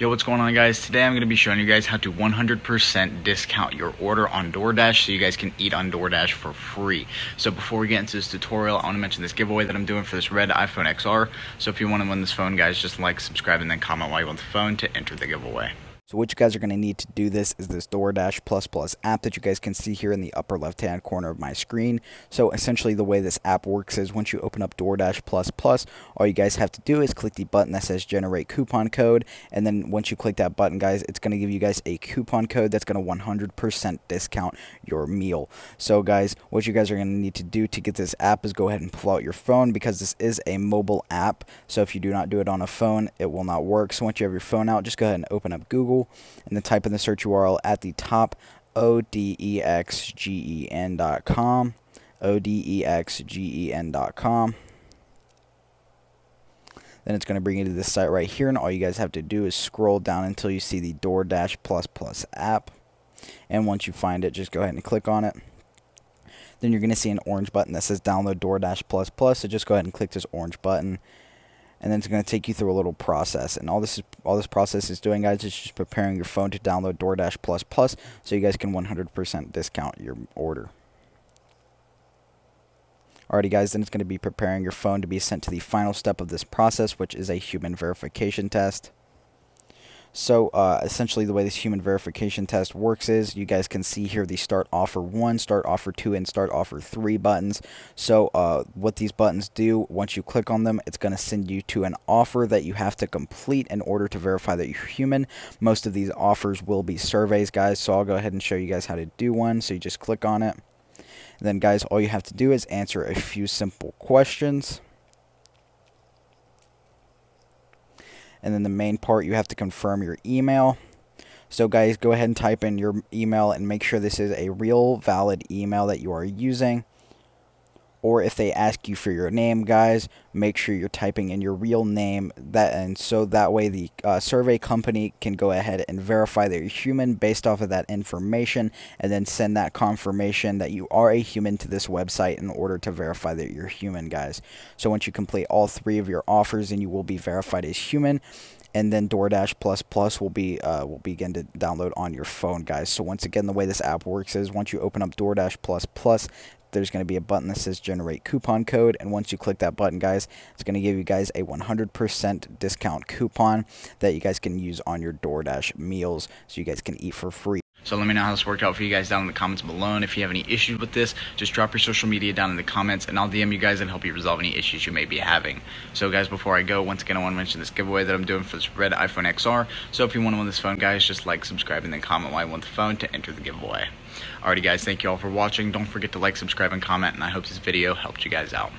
Yo, what's going on, guys? Today I'm going to be showing you guys how to 100% discount your order on DoorDash so you guys can eat on DoorDash for free. So before we get into this tutorial, I want to mention this giveaway that I'm doing for this red iPhone XR. So if you want to win this phone, guys, just like, subscribe, and then comment while you're on the phone to enter the giveaway. So what you guys are going to need to do this is this DoorDash Plus Plus app that you guys can see here in the upper left hand corner of my screen. So essentially the way this app works is once you open up DoorDash Plus Plus, all you guys have to do is click the button that says generate coupon code, and then once you click that button, guys, it's going to give you guys a coupon code that's going to 100% discount your meal. So guys, what you guys are going to need to do to get this app is go ahead and pull out your phone, because this is a mobile app. So if you do not do it on a phone, it will not work. So once you have your phone out, just go ahead and open up Google and then type in the search URL at the top, odexgen.com, odexgen.com. Then it's going to bring you to this site right here, and all you guys have to do is scroll down until you see the DoorDash Plus Plus app. And once you find it, just go ahead and click on it. Then you're going to see an orange button that says download DoorDash Plus Plus, so just go ahead and click this orange button. And then it's going to take you through a little process, and all this process is doing, guys, is just preparing your phone to download DoorDash Plus Plus so you guys can 100% discount your order. Alrighty, guys, then it's going to be preparing your phone to be sent to the final step of this process, which is a human verification test. So essentially the way this human verification test works is you guys can see here the start offer 1, start offer 2, and start offer 3 buttons. So what these buttons do, once you click on them, it's going to send you to an offer that you have to complete in order to verify that you're human. Most of these offers will be surveys, guys, so I'll go ahead and show you guys how to do one. So you just click on it. And then, guys, all you have to do is answer a few simple questions. And then the main part, you have to confirm your email. So guys, go ahead and type in your email and make sure this is a real valid email that you are using. Or if they ask you for your name, guys, make sure you're typing in your real name, and so that way the survey company can go ahead and verify that you're human based off of that information, and then send that confirmation that you are a human to this website in order to verify that you're human, guys. So once you complete all 3 of your offers, then you will be verified as human. And then DoorDash Plus Plus will begin to download on your phone, guys. So once again, the way this app works is once you open up DoorDash Plus Plus, there's going to be a button that says generate coupon code, and once you click that button, guys, it's going to give you guys a 100% discount coupon that you guys can use on your DoorDash meals so you guys can eat for free. So let me know how this worked out for you guys down in the comments below, and if you have any issues with this, just drop your social media down in the comments, and I'll DM you guys and help you resolve any issues you may be having. So guys, before I go, once again, I want to mention this giveaway that I'm doing for this red iPhone XR. So if you want to win this phone, guys, just like, subscribe, and then comment why you want the phone to enter the giveaway. Alrighty, guys, thank you all for watching. Don't forget to like, subscribe, and comment, and I hope this video helped you guys out.